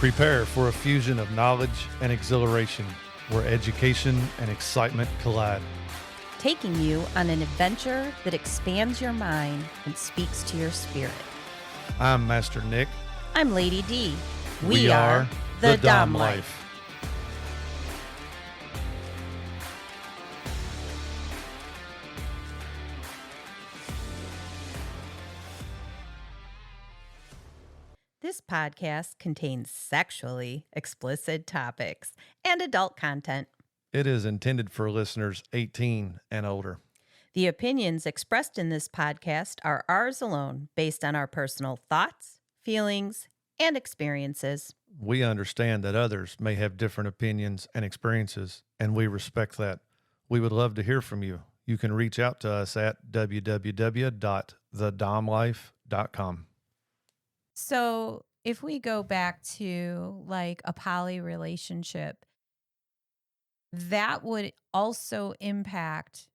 Prepare for a fusion of knowledge and exhilaration where education and excitement collide. Taking you on an adventure that expands your mind and speaks to your spirit. I'm Master Nick. I'm Lady Dee. We are the Dom Life. This podcast contains sexually explicit topics and adult content. It is intended for listeners 18 and older. The opinions expressed in this podcast are ours alone, based on our personal thoughts, feelings, and experiences. We understand that others may have different opinions and experiences, and we respect that. We would love to hear from you. You can reach out to us at www.thedomlife.com. So if we go back to like a poly relationship, that would also impact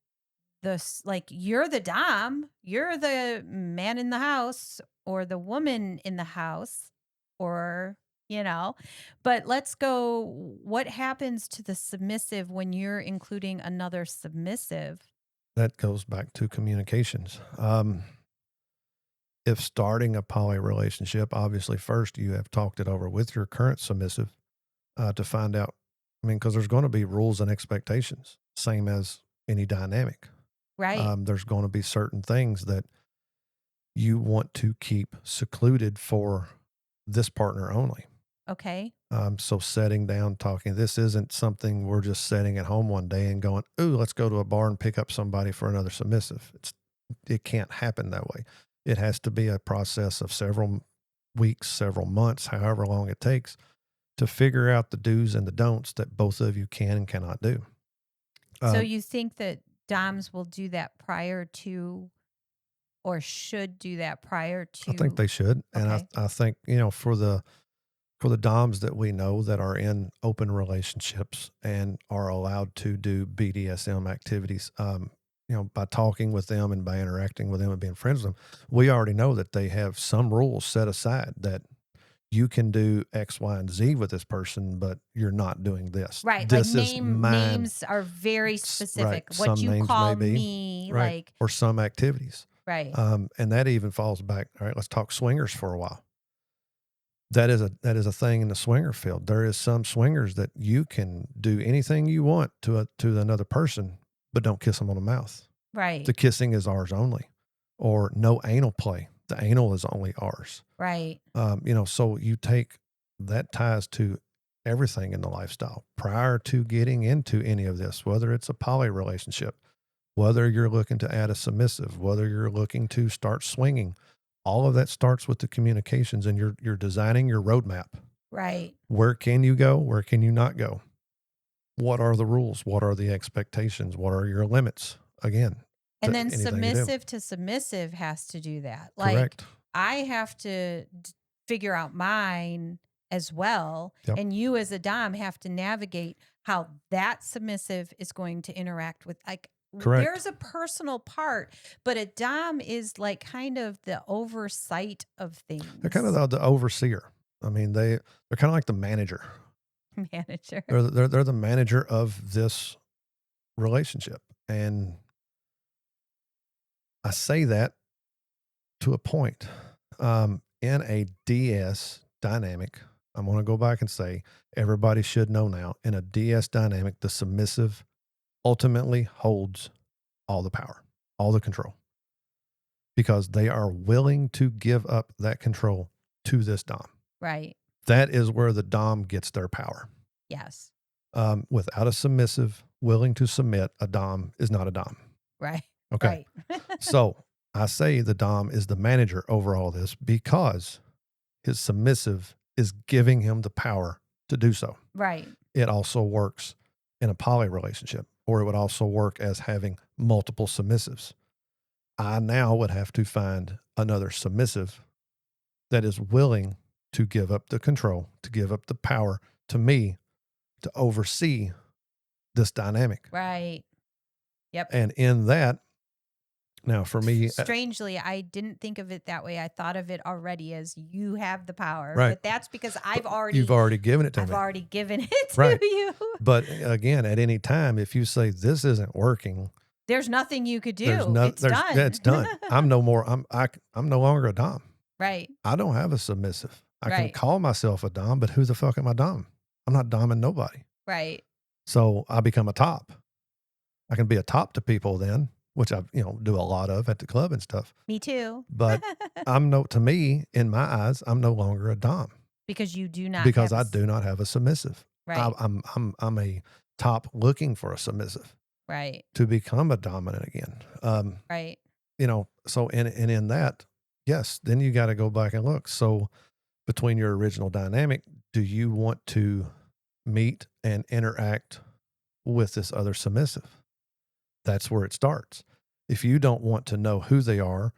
like you're the dom, you're the man in the house or the woman in the house, or, but let's go. What happens to the submissive when you're including another submissive? That goes back to communications. If starting a poly relationship, obviously first you have talked it over with your current submissive to find out, because there's going to be rules and expectations, same as any dynamic. Right. There's going to be certain things that you want to keep secluded for this partner only. Okay. So setting down, talking, this isn't something we're just sitting at home one day and going, ooh, let's go to a bar and pick up somebody for another submissive. It can't happen that way. It has to be a process of several weeks, several months, however long it takes to figure out the do's and the don'ts that both of you can and cannot do. So you think that doms will do that prior to, or should do that prior to? I think they should. And Okay. I think, for the doms that we know that are in open relationships and are allowed to do BDSM activities, by talking with them and by interacting with them and being friends with them, we already know that they have some rules set aside that you can do X, Y, and Z with this person, but you're not doing this. Right. This like is mine. names are very specific. Right. What Some you names call may be, me, right, like, or some activities. right. And that even falls back. All right, let's talk swingers for a while. That is a thing in the swinger field. There is some swingers that you can do anything you want to another person, but don't kiss them on the mouth. Right. The kissing is ours only, or no anal play. The anal is only ours. Right. So you take that ties to everything in the lifestyle prior to getting into any of this, whether it's a poly relationship, whether you're looking to add a submissive, whether you're looking to start swinging. All of that starts with the communications, and you're designing your roadmap. Right. Where can you go? Where can you not go? What are the rules? What are the expectations? What are your limits? Again, And then submissive to submissive has to do that. Like, correct. I have to figure out mine as well. Yep. And you as a dom have to navigate how that submissive is going to interact with, like, Correct. There's a personal part, but a dom is like kind of the oversight of things. They're kind of the overseer. They're kind of like the manager. Manager. They're the manager of this relationship. And I say that to a point. In a DS dynamic, I'm going to go back and say, everybody should know now, in a DS dynamic, the submissive ultimately holds all the power, all the control, because they are willing to give up that control to this dom. Right. That is where the dom gets their power. Yes. Without a submissive willing to submit, a dom is not a dom. Right. Okay. Right. So I say the dom is the manager over all this because his submissive is giving him the power to do so. Right. It also works in a poly relationship, or it would also work as having multiple submissives. I now would have to find another submissive that is willing to give up the control, to give up the power to me to oversee this dynamic. Right. Yep. And in that, Now, for me, Strangely, I didn't think of it that way. I thought of it already as you have the power, right, but that's because but you've already given it to me, given it to right? you. But again, at any time, if you say this isn't working, There's nothing you could there's do. no, It's there's done. that's done. I'm no more. I'm no longer a dom. Right. I don't have a submissive. I can Right. call myself a dom, but who the fuck am I dom? I'm not doming nobody. Right. So I become a top. I can be a top to people then, which I do a lot of at the club and stuff. Me too. But to me, in my eyes, I'm no longer a dom Because you do not because have I do not have a submissive. right. I'm a top looking for a submissive Right. to become a dominant again. Right. So in that, yes, then you got to go back and look. So between your original dynamic, do you want to meet and interact with this other submissive? That's where it starts. If you don't want to know who they are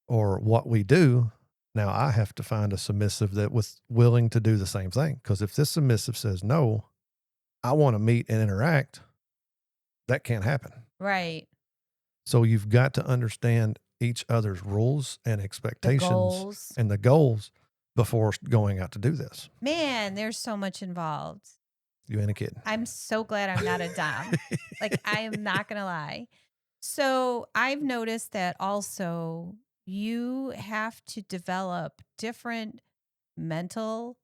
or what we do, now I have to find a submissive that was willing to do the same thing. Because if this submissive says no, I want to meet and interact, that can't happen. Right. So you've got to understand each other's rules and The expectations goals. and the goals before going out to do this. Man, there's so much involved. You ain't a kid. I'm so glad I'm not a dom. Like, I am not going to lie. So I've noticed that also you have to develop different mental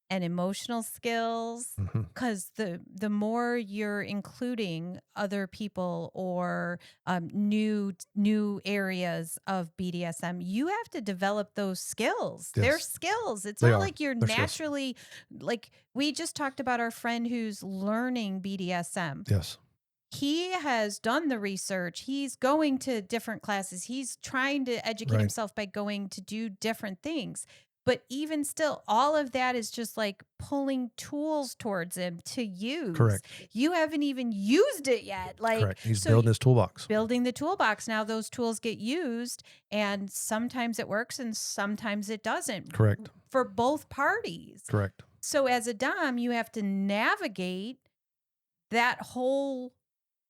and emotional skills Mhm. because the more you're including other people or new areas of BDSM, you have to develop those skills. They're Yes, skills. It's they not are. like you're They're skills. naturally like we just talked about our friend who's learning BDSM. Yes, He has done the research. He's going to different classes. He's trying to educate right. himself by going to do different things. But even still, all of that is just like pulling tools towards him to use. Correct. You haven't even used it yet. Like, Correct. He's so building his toolbox. building the toolbox. Now those tools get used, and sometimes it works and sometimes it doesn't Correct. for both parties. Correct. So as a Dom, you have to navigate that whole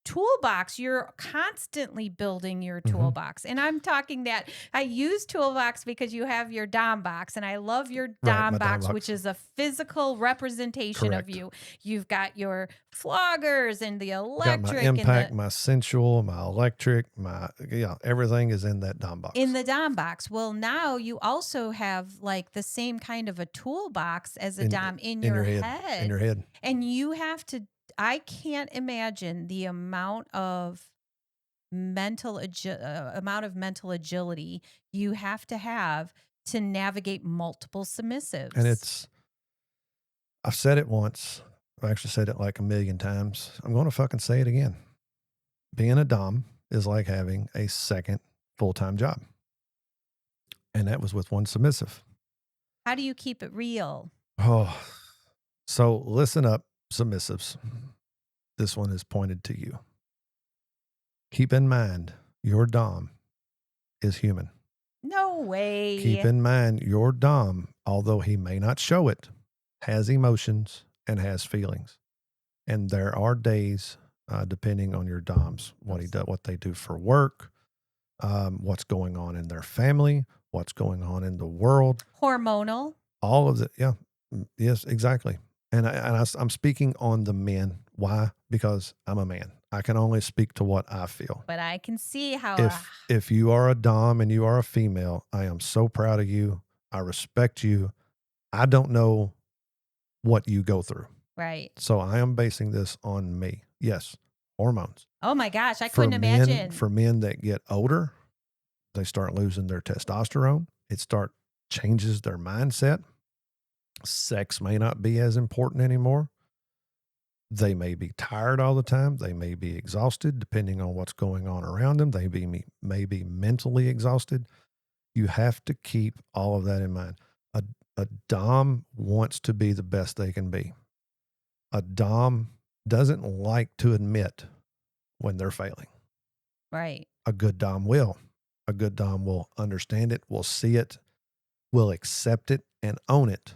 toolbox. You're constantly building your Mhm. toolbox. And I'm talking that I use toolbox because you have your Dom box, and I love your Right, Dom my dom box, which box. is a physical representation of Correct. you. You've got your floggers and the Got my electric and impact, the my sensual, my electric, everything is in that dom in box. the Dom box. Well, now you also have like the same kind of a toolbox as a In Dom in in your your head. In head. your head. And you have to, I can't imagine the amount of mental agility you have to navigate multiple And submissives. I've said it once. I've actually said it like a million times. I'm going to fucking say it again. Being a dom is like having a second full-time job. And that was with one submissive. How do you keep it real? Oh, so listen up, submissives. This one is pointed to you. Keep in mind, your dom is human. No Keep way. in mind, your dom, although he may not show it, has emotions and has feelings. And there are days, depending on your doms, what they do for work, what's going on in their family, what's going on in the world, Hormonal. all of it. Yeah, yes, exactly. I'm speaking on the men. Why? Because I'm a man. I can only speak to what I feel. But I can see how If you are a dom and you are a female, I am so proud of you. I respect you. I don't know what you go through. right. So I am basing this on me. Yes, hormones. Oh my gosh, I couldn't imagine. For men that get older, they start losing their testosterone. It start changes their mindset. Sex may not be as important anymore. They may be tired all the time. They may be exhausted, depending on what's going on around them. May be mentally exhausted. You have to keep all of that in mind. A, a dom wants to be the best they can be. A dom doesn't like to admit when they're failing. Right. A good dom will. A good dom will understand it, will see it, will accept it and own it,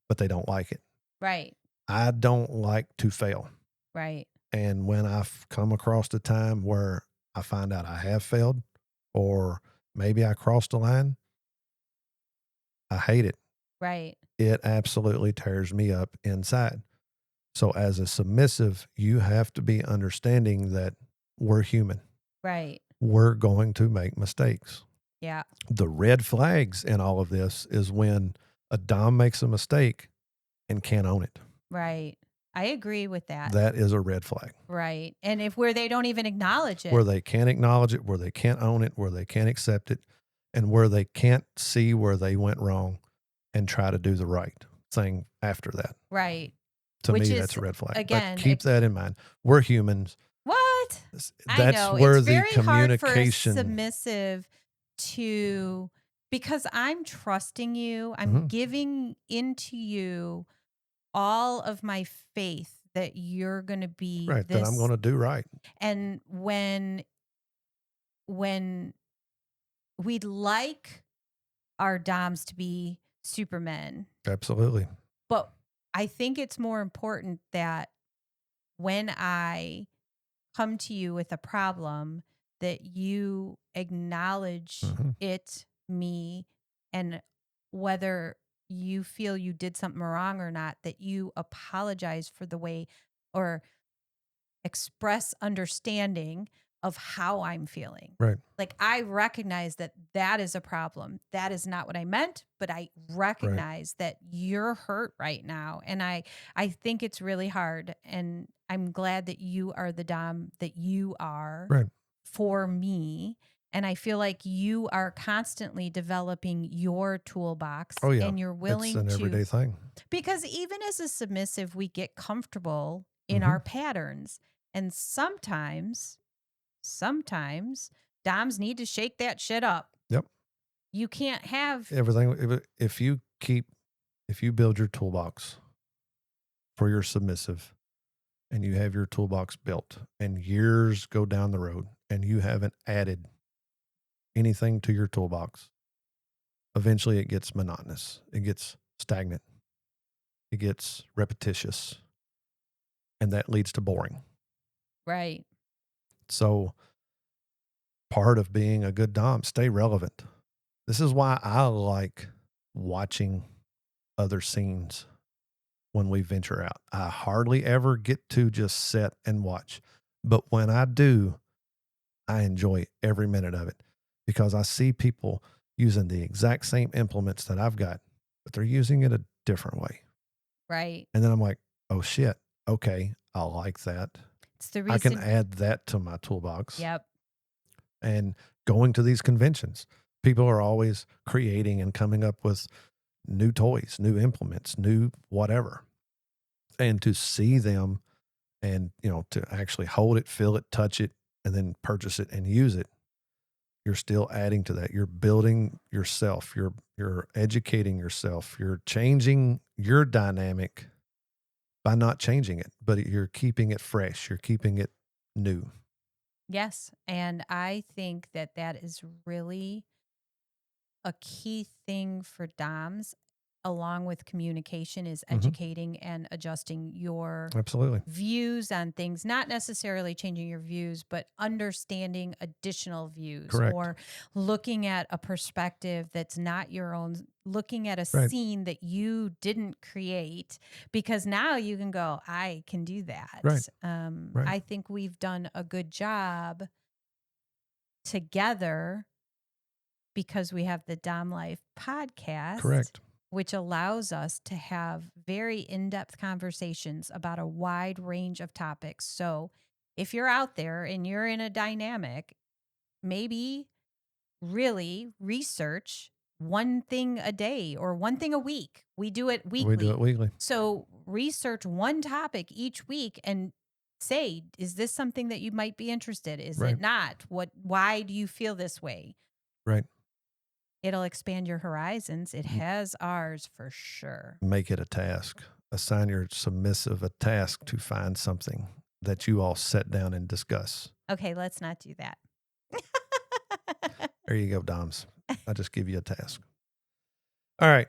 but they don't like it. Right. I don't like to fail. Right. And when I've come across a time where I find out I have failed, or maybe I crossed a line, I hate it. Right. It absolutely tears me up inside. So, as a submissive, you have to be understanding that we're human. Right. We're going to make mistakes. Yeah. The red flags in all of this is when a Dom makes a mistake and can't own it. Right. I agree with that. That is a red flag. Right. And if where they don't even acknowledge Where it. they can't acknowledge it, where they can't own it, where they can't accept it, and where they can't see where they went wrong and try to do the right thing after that. Right. To Which me, is that's a red flag. But again, keep that in mind. We're humans. what? I That's know. It's where the very hard for a communication. submissive to, because I'm trusting you, I'm Mhm. giving into you all of my faith that you're going to be Right, that I'm this. gonna do right. And when we'd like our doms to be supermen, Absolutely. but I think it's more important that when I come to you with a problem, that you acknowledge Mhm. it, me, and whether you feel you did something wrong or not, that you apologize for the way, or express understanding of how I'm feeling. Right, Like, I recognize that that is a problem. That is not what I meant, but I right, recognize that you're hurt right now. And I think it's really hard. And I'm glad that you are the Dom that you are right. for me. And I feel like you are constantly developing your toolbox Oh, yeah. and you're It's willing an to, everyday thing. because even as a submissive, we get comfortable in our Mhm. patterns. And sometimes Doms need to shake that shit up. Yep. You can't have, Everything if you build your toolbox for your submissive and you have your toolbox built and years go down the road and you haven't added anything to your toolbox, eventually it gets monotonous. It gets stagnant. It gets repetitious, and that leads to boring. right, So, part of being a good Dom, stay relevant. This is why I like watching other scenes when we venture out. I hardly ever get to just sit and watch. But when I do, I enjoy every minute of it because I see people using the exact same implements that I've got, but they're using it a different way. right. And then I'm like, oh shit, okay, I like that. It's the I can reason. add that to my toolbox. Yep. And going to these conventions, people are always creating and coming up with new toys, new implements, new whatever. And to see them and, to actually hold it, feel it, touch it, and then purchase it and use it, you're still adding to that. You're building yourself. You're educating yourself. You're changing your dynamic by not changing it, but you're keeping it fresh. You're keeping it new. Yes. And I think that that is really a key thing for DOMs, along with communication, is Hmm. educating and adjusting your Absolutely. views on things, not necessarily changing your views, but understanding additional views, Correct. or looking at a perspective that's not your own, looking at a Right. scene that you didn't create, because now you can go, I can do Right. that. Right. I think we've done a good job together because we have the Dom Life podcast, Correct. which allows us to have very in depth conversations about a wide range of topics. So if you're out there and you're in a dynamic, maybe really research one thing a day or one thing a week. We do it We do it weekly. weekly. So research one topic each week and say, is this something that you might be interested? Is Right. it not? Why do you feel this way? Right. It'll expand your horizons. It has ours for sure. Make it a task. Assign your submissive a task to find something that you all sit down and discuss. Okay, let's not do that. There you go, Doms. I just give you a task. All right.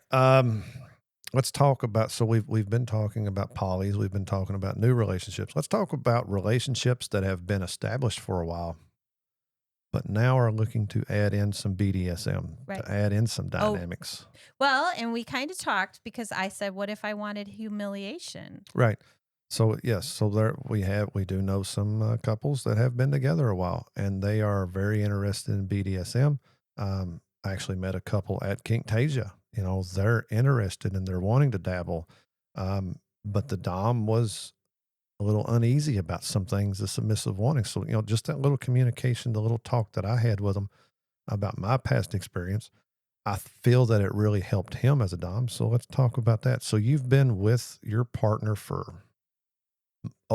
Let's talk about. So we've been talking about polys. We've been talking about new relationships. Let's talk about relationships that have been established for a while. but now are looking to add in some BDSM, Right. to add in some Oh, dynamics. well, and we kind of talked because I said, what if I wanted humiliation? Right. So yes, so there we do know some couples that have been together a while, and they are very interested in BDSM. I actually met a couple at Kinktasia. You know, they're interested and they're wanting to dabble, but the dom was a little uneasy about some things the submissive wanting. So you know, just that little communication, the little talk that I had with them about my past experience, I feel that it really helped him as a dom. So let's talk about that. So you've been with your partner for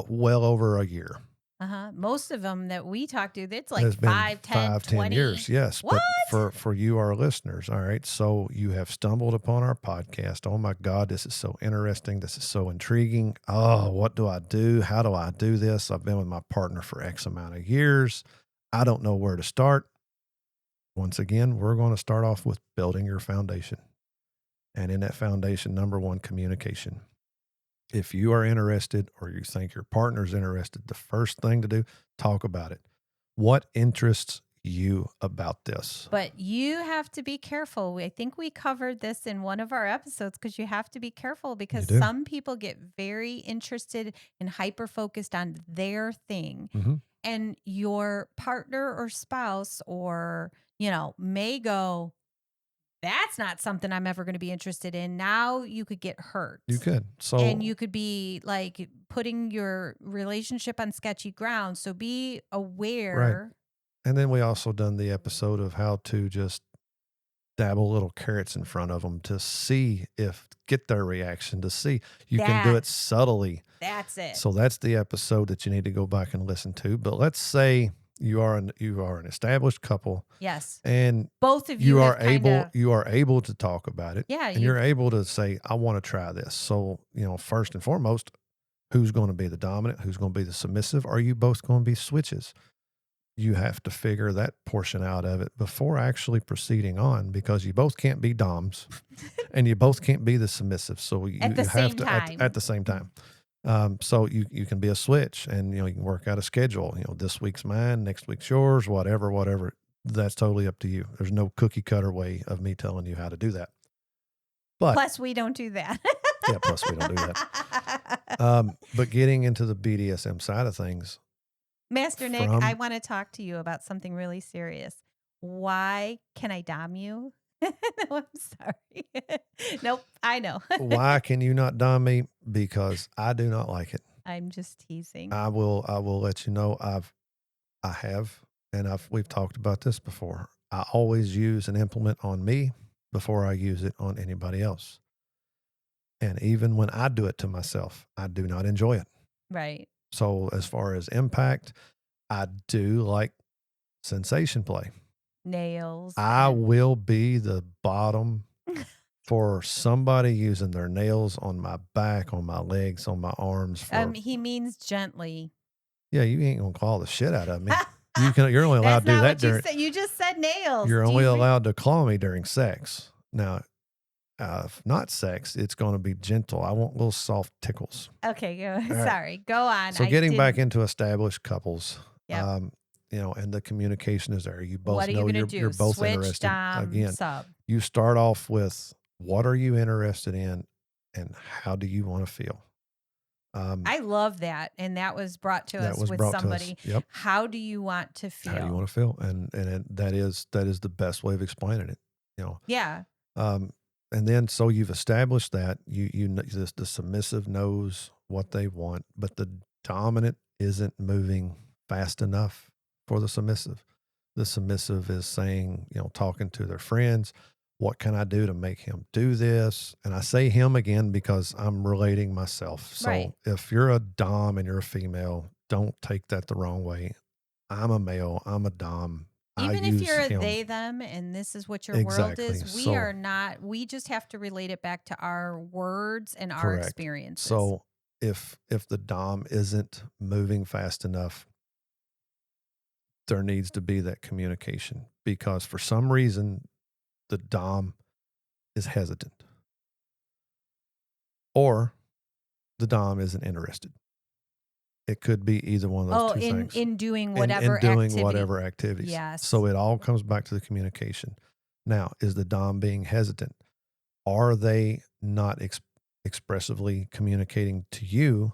well over a year. Uh-huh. Most of them that we talk to, it's It like has been 5, 10, 5, 10 years, 20. yes. What? But for you, our listeners, all right. So you have stumbled upon our podcast. Oh my God, this is so interesting. This is so intriguing. Oh, what do I do? How do I do this? I've been with my partner for X amount of years. I don't know where to start. Once again, we're going to start off with building your foundation. And in that foundation, number one, communication. If you are interested or you think your partner's interested, the first thing to do, talk about it. What interests you about this? But you have to be careful. I think we covered this in one of our episodes because you have to be careful You because do. some people get very interested and hyper focused on their thing. Hmm. And your partner or spouse or, you know, may go, that's not something I'm ever going to be interested in. Now you could get hurt. You could. And So, you could be like putting your relationship on sketchy ground. So be right. aware And then we also done the episode of how to just dabble little carrots in front of them to see if, get their reaction, to see you can do that it subtly. that's it. So that's the episode that you need to go back and listen to. But let's say you are an established couple Yes. and Both of you you have are kind able of, you are able to talk about it, yeah, and you're you've, able to say, I want to try this. So, you know, first and foremost, who's going to be the dominant, who's going to be the submissive? Are you both going to be switches? You have to figure that portion out of it before actually proceeding on, because you both can't be doms and you both can't be the submissive. So at the you have same to at time. the same time. So you can be a switch, and you know, you can work out a schedule. You know, this week's mine, next week's yours, whatever. That's totally up to you. There's no cookie cutter way of me telling you how to do that. But Plus, we don't do that. yeah, plus we don't do that. But getting into the BDSM side of things, Master Nick, I from want to talk to you about something really serious. Why can I dom you? No, I'm sorry. Nope, I know. why can you not dom me? Because I do not like it. I'm just teasing. I will let you know I have, and we've talked about this before. I always use an implement on me before I use it on anybody else. And even when I do it to myself, I do not enjoy it. Right. So as far as impact, I do like sensation play. Nails I and will be the bottom for somebody using their nails on my back, on my legs, on my arms for, he means gently. yeah, you ain't gonna claw the shit out of me. You're only allowed That's to do not that what you during, said. You just said nails. you're Do only you allowed to claw me during sex. Now, if not sex, it's going to be gentle. I want little soft tickles. Okay, All go. right. Sorry. Go on. So I getting back didn't. into established couples, Yep. you know, and the communication is there. You What both are you know gonna you're do? both Switch, interested. dom, Again, sub. you start off with, what are you interested in, and how do you want to feel? I love that, and that was brought to That us was with brought to us. somebody. Yep. How do you want to How do you feel? want to feel? That is the best way of explaining it. You know, Yeah. Um, and then so you've established that the submissive knows what they want, but the dominant isn't moving fast enough for the submissive. The submissive is saying, you know, talking to their friends, what can I do to make him do this? And I say him again because I'm relating myself. Right. So if you're a dom and you're a female, don't take that the wrong way. I'm a male, I'm a dom. I Even if use you're a him. they them and this is what your world Exactly. is, we So are not. We just have to relate it back to our words and our correct. experiences. So if the dom isn't moving fast enough, there needs to be that communication, because for some reason the dom is hesitant, or the dom isn't interested. It could be either one of those Oh, 2 in things. doing In whatever doing activity. whatever activities. So Yes. it all comes back to the communication. Now, is the dom being hesitant? Are they not expressively communicating to you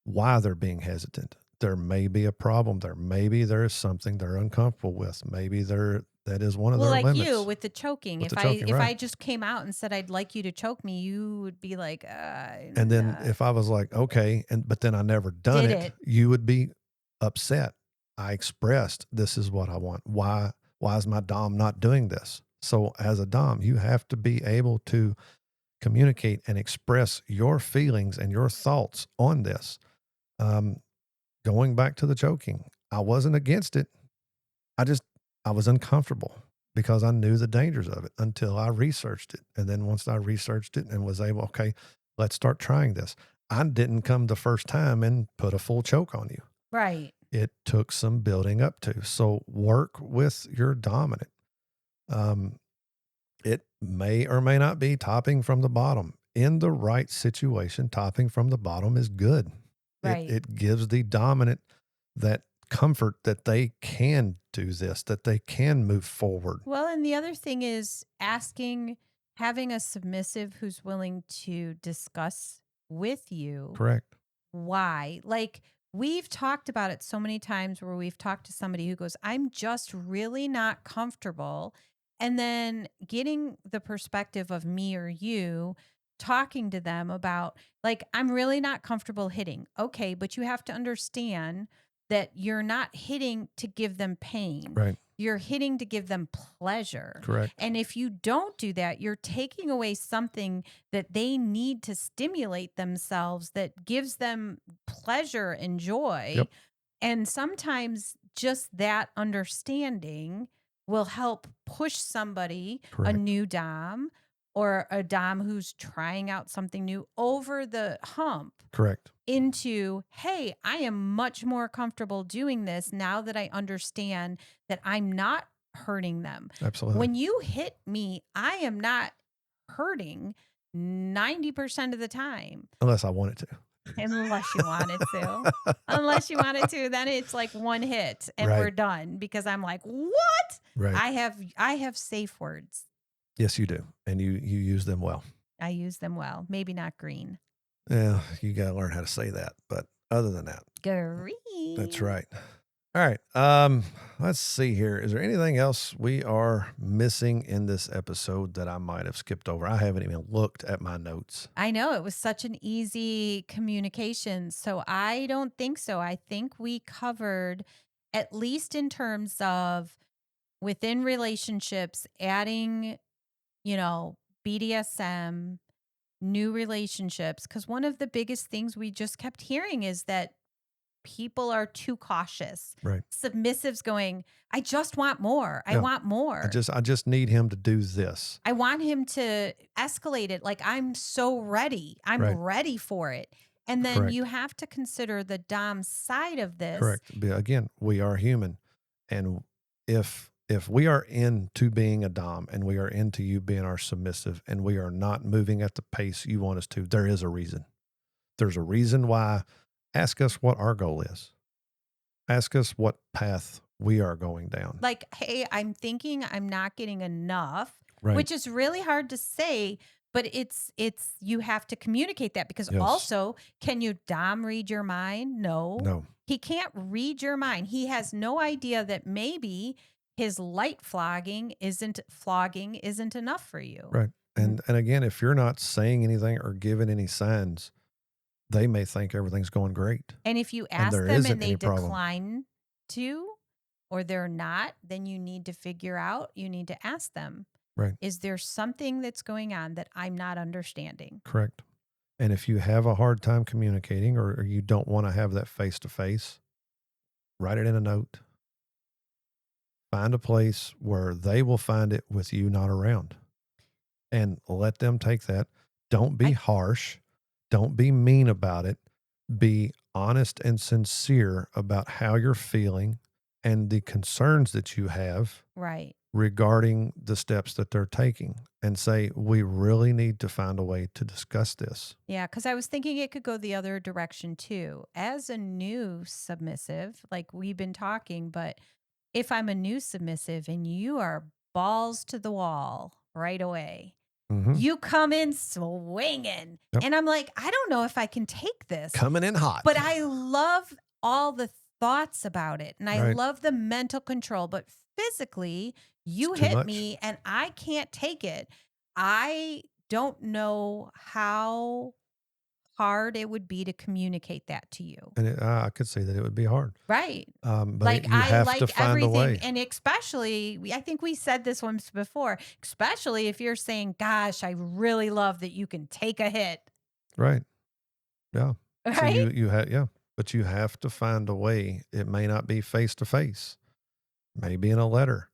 why they're being hesitant? There may be a problem there. Maybe there is something they're uncomfortable with. Maybe that is one of Well, their like you limits with the choking. with the If choking, I right? just came out and said I'd like you to choke me, you would be like, And I'm then not if I was like, okay, but then I never done did it, it. you would be upset. I expressed this is what I want. Why is my dom not doing this? So as a dom, you have to be able to communicate and express your feelings and your thoughts on this. Um, Going back to the choking, I wasn't against it. I just I was uncomfortable because I knew the dangers of it until I researched it. And then once I researched it and was able, okay, let's start trying this. I didn't come the first time and put a full choke on you. Right. It took some building up to. So work with your dominant. Um, it may or may not be topping from the bottom. In the right situation, topping from the bottom is good. Right. It gives the dominant that comfort that they can do this, that they can move forward. Well, and the other thing is having a submissive who's willing to discuss with you Correct. why. Like, we've talked about it so many times where we've talked to somebody who goes, I'm just really not comfortable. And then getting the perspective of me or you talking to them about, like, I'm really not comfortable hitting. Okay, but you have to understand that you're not hitting to give them pain. Right. You're hitting to give them pleasure. Correct. And if you don't do that, you're taking away something that they need to stimulate themselves that gives them pleasure and joy. Yep. And sometimes just that understanding will help push somebody, a Correct. new Dom or a Dom who's trying out something new, over the hump Correct. into, hey, I am much more comfortable doing this now that I understand that I'm not hurting them. Absolutely. When you hit me, I am not hurting 90% of the time, Unless I wanted to. unless you wanted to. Unless you wanted to, then it's like one hit and we're Right. done because I'm like, what? Right. I have safe words. Yes, you do. And you use them well. I use them well. Maybe not green. Yeah, you got to learn how to say that. But other than that, that's Green. right. All right. Let's see here. Is there anything else we are missing in this episode that I might have skipped over? I haven't even looked at my notes. I know it was such an easy communication. So I don't think so. I think we covered, at least in terms of within relationships, adding, you know, BDSM, new relationships. Because one of the biggest things we just kept hearing is that people are too cautious. Right. Submissives going, I just want more. I Yeah. want more. I just need him to do this. I want him to escalate it. Like, I'm so ready. I'm Right. ready for it. And then you Correct. have to consider the Dom side of this. Correct. But again, we are human. And if we are into being a dom and we are into you being our submissive and we are not moving at the pace you want us to, there is a reason. There's a reason why. Ask us what our goal is. Ask us what path we are going down. Like, hey, I'm thinking I'm not getting enough, Right. which is really hard to say, but it's you have to communicate that because Yes. also, can you Dom read your mind? No. No. He can't read your mind. He has no idea that maybe his light flogging isn't enough for you. Right. And again, if you're not saying anything or giving any signs, they may think everything's going great. And if you And ask there them isn't and they any problem. decline to, or they're not, then you need to figure out, you need to ask them, Right. is there something that's going on that I'm not understanding? Correct. And if you have a hard time communicating or you don't want to have that face to face, write it in a note. Find a place where they will find it with you not around and let them take that. Don't be harsh. Don't be mean about it. Be honest and sincere about how you're feeling and the concerns that you have. Right. regarding the steps that they're taking and say, we really need to find a way to discuss this. Yeah, because I was thinking it could go the other direction too. As a new submissive, like we've been talking, but if I'm a new submissive and you are balls to the wall right away, Hmm. you come in swinging. Yep. And I'm like, I don't know if I can take this, Coming in hot. but I love all the thoughts about it. And I Right. love the mental control. But physically, It's you too hit much. me and I can't take it. I don't know how hard it would be to communicate that to you. And I could see that it would be hard. Right. But Like you I have to like find a everything. way. And especially, I think we said this once before, especially if you're saying, gosh, I really love that you can take a hit. Right. Yeah. So Right. you have, yeah, but you have to find a way. It may not be face to face, maybe in a letter,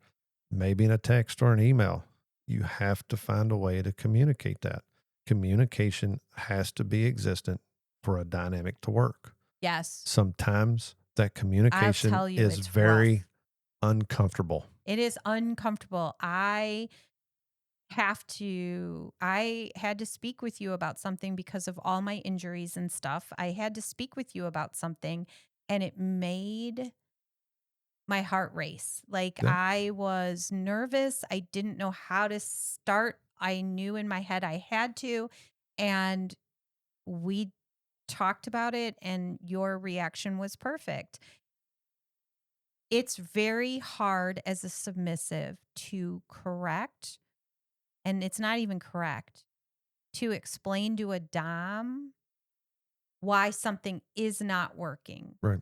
maybe in a text or an email. You have to find a way to communicate that. Communication has to be existent for a dynamic to work. Yes. Sometimes that I'll communication tell you, is it's very rough. uncomfortable. It is uncomfortable. I had to speak with you about something because of all my injuries and stuff. I had to speak with you about something and it made my heart race. Like Yeah. I was nervous. I didn't know how to start. I knew in my head I had to. And we talked about it and your reaction was perfect. It's very hard as a submissive to correct, and it's not even correct, to explain to a dom why something is not working Right.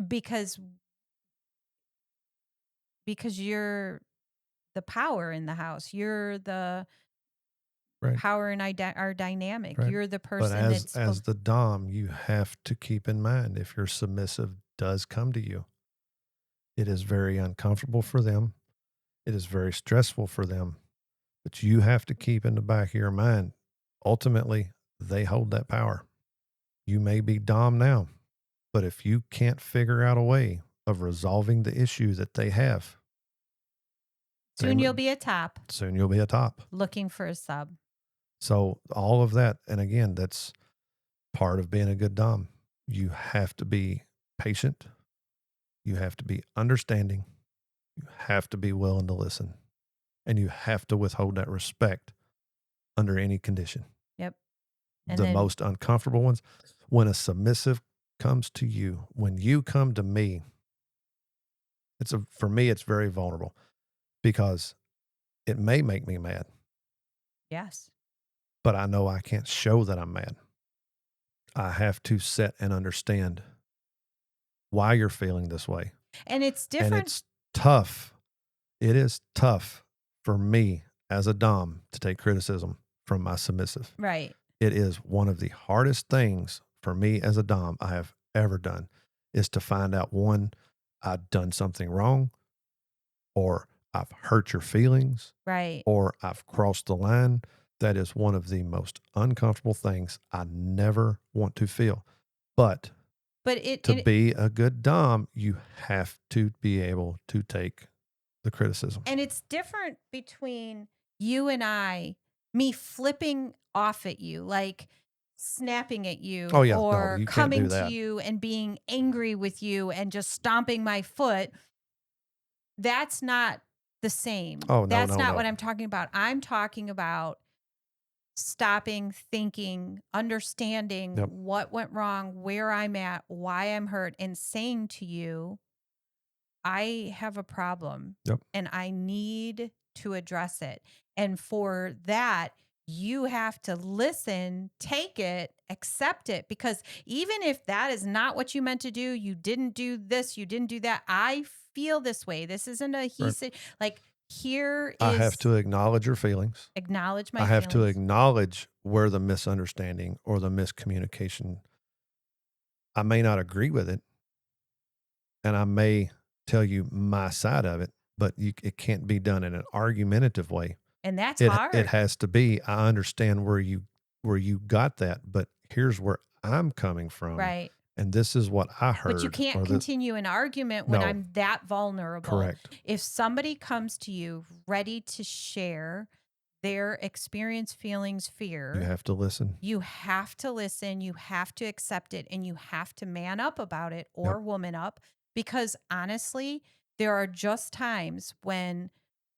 because you're the power in the house. You're the Right. power in our dynamic. Right. You're the But person that's as the dom, you have to keep in mind if your submissive does come to you, it is very uncomfortable for them. It is very stressful for them. But you have to keep in the back of your mind, ultimately, they hold that power. You may be dom now, but if you can't figure out a way of resolving the issue that they have, they, soon you'll be a top soon you'll be a top. looking for a sub. So all of that, and again, that's part of being a good dom. You have to be patient. You have to be understanding. You have to be willing to listen. And you have to withhold that respect under any condition. Yep. And The then most uncomfortable ones, when a submissive comes to you, when you come to me, for me, it's very vulnerable because it may make me mad, yes. but I know I can't show that I'm mad. I have to sit and understand why you're feeling this way. And it's And different. it's tough. It is tough for me as a dom to take criticism from my submissive. Right. It is one of the hardest things for me as a dom I have ever done is to find out, one, I've done something wrong, or I've hurt your feelings, Right. or I've crossed the line. That is one of the most uncomfortable things I never want to feel. But But to be a good dom, you have to be able to take the criticism. and it's different between you and me flipping off at you, like snapping at Oh you yeah, no, or you can't do coming to that. you and being angry with you and just stomping my foot. That's not the same. Oh no, That's no, not no. what I'm talking about. I'm talking about stopping, thinking, understanding Yep, what went wrong, where I'm at, why I'm hurt, and saying to you, I have a problem yep, and I need to address it. And for that, you have to listen, take it, accept it. Because even if that is not what you meant to do, you didn't do this, you didn't do that. I feel this way. This isn't a he right. said. Like, here I have is to acknowledge your feelings. acknowledge I my have to feelings. acknowledge where the misunderstanding or the miscommunication. I may not agree with it, and I may tell you my side of it, but it can't be done in an argumentative way. And that's It hard. has to be, I understand where you got that, but here's where I'm coming from, Right. And this is what I But you heard, can't or the continue an argument when no, I'm that vulnerable. correct. If somebody comes to you ready to share their experience, feelings, You fear, have to listen. you have to listen, you have to accept it, and you have to man up about it Yep. or woman up. Because honestly, there are just times when,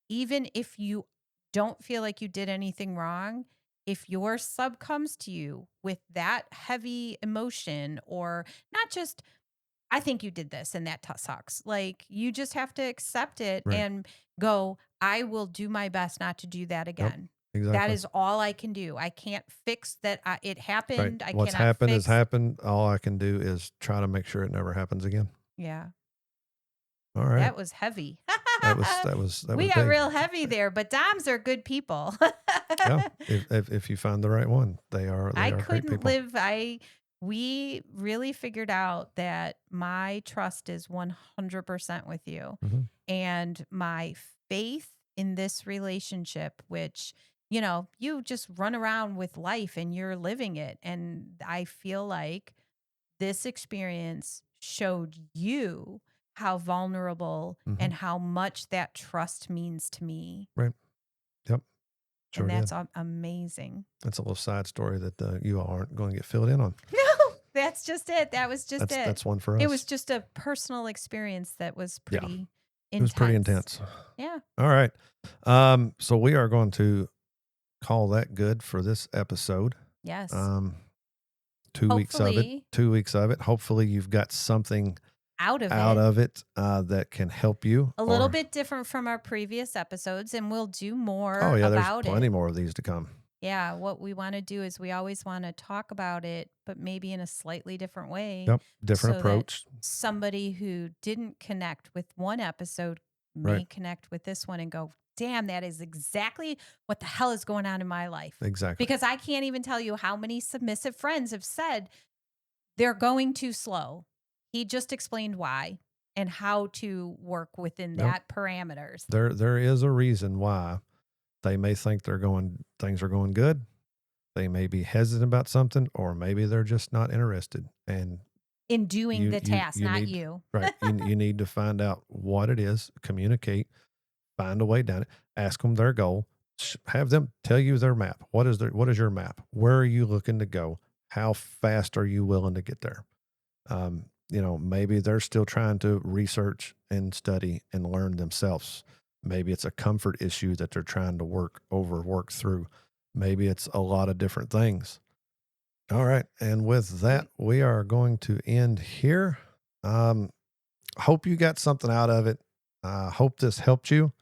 even if you don't feel like you did anything wrong, if your sub comes to you with that heavy emotion, or not just, I think you did this and that sucks. Like, you just have to accept it Right. and go, I will do my best not to do that Yep. again. That Exactly. is all I can do. I can't fix that it Right. happened. I What's cannot happened has fix. happened. All I can do is try to make sure it never happens again. Yeah, All right. that was heavy. That We was got big. real heavy there, but Doms are good people. Yeah. If you find the right one, they I are great couldn't people. live. We really figured out that my trust is 100% with you, Hmm. and my faith in this relationship, which, you just run around with life and you're living it. And I feel like this experience showed you how vulnerable Hmm. and how much that trust means to me. Right. Yep. And Sure did. that's amazing. That's a little side story that you all aren't going to get filled in on. No, that's just it. That was just it. That's one for It us. was just a personal experience that was Yeah. pretty It was pretty intense. intense. Yeah. All right. So we are going to call that good for this episode. Yes. Um, 2 weeks of it. Hopefully 2 weeks of it. Hopefully you've got something out of out it. of it that can help you. A little bit different from our previous episodes, and we'll do more Oh yeah, there's about plenty it. more of these to come. Yeah, what we want to do is we always want to talk about it, but maybe in a slightly different way, Yep, different so that approach. somebody who didn't connect with one episode Right. may connect with this one and go, damn, that is exactly what the hell is going on in my life. Exactly. Because I can't even tell you how many submissive friends have said they're going too slow. He just explained why and how to work within Yep. that parameters. There is a reason why they may think things are going good. They may be hesitant about something, or maybe they're just not interested. And In doing the task, not need you. right. You need to find out what it is, communicate, find a way down it, ask them their goal, have them tell you their map. What is your map? Where are you looking to go? How fast are you willing to get there? Maybe they're still trying to research and study and learn themselves. Maybe it's a comfort issue that they're trying to work through. Maybe it's a lot of different things. All right. And with that, we are going to end here. Hope you got something out of it. Hope this helped you.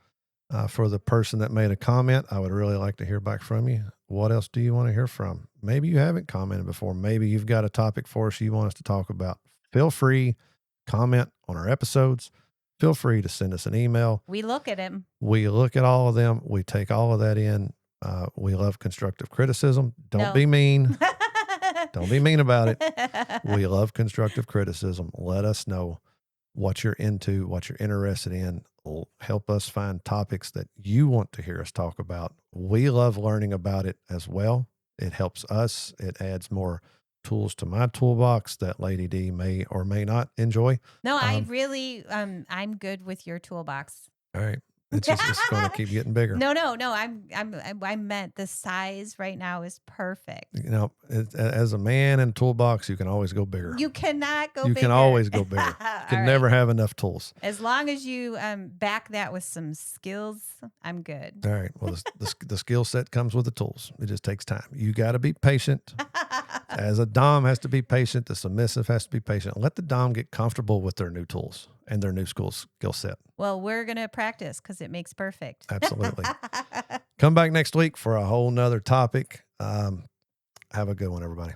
For the person that made a comment, I would really like to hear back from you. What else do you want to hear from? Maybe you haven't commented before. Maybe you've got a topic for us you want us to talk about. Feel free, comment on our episodes. Feel free to send us an email. We look at him. We look at all of them. We take all of that in. We love constructive criticism. Don't be mean. Don't be mean about it. We love constructive criticism. Let us know what you're into, what you're interested in. Help us find topics that you want to hear us talk about. We love learning about it as well. It helps us. It adds more tools to my toolbox that Lady D may or may not enjoy. No, I really, I'm good with your toolbox. All right. It's going to keep getting bigger. No. I meant the size right now is perfect. As a man in a toolbox, you can always go bigger. You cannot go You bigger. can always go bigger. You can never have enough tools. As long as you back that with some skills, I'm good. All right. Well, the skill set comes with the tools. It just takes time. You got to be patient. As a Dom has to be patient, the submissive has to be patient. Let the Dom get comfortable with their new tools and their new skill set. Well, we're going to practice because it makes perfect. Absolutely. Come back next week for a whole nother topic. Have a good one, everybody.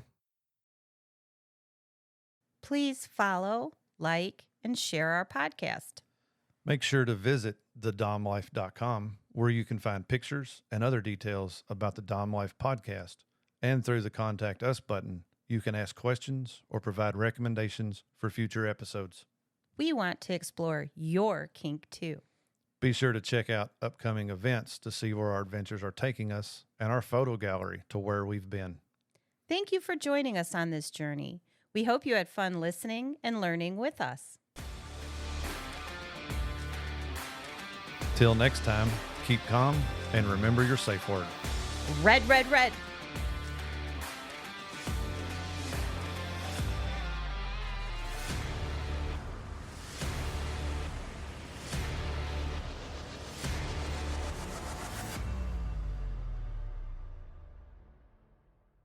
Please follow, like, and share our podcast. Make sure to visit thedomlife.com, where you can find pictures and other details about the Dom Life podcast. And through the Contact Us button, you can ask questions or provide recommendations for future episodes. We want to explore your kink too. Be sure to check out upcoming events to see where our adventures are taking us and our photo gallery to where we've been. Thank you for joining us on this journey. We hope you had fun listening and learning with us. Till next time, keep calm and remember your safe word. Red, red, red.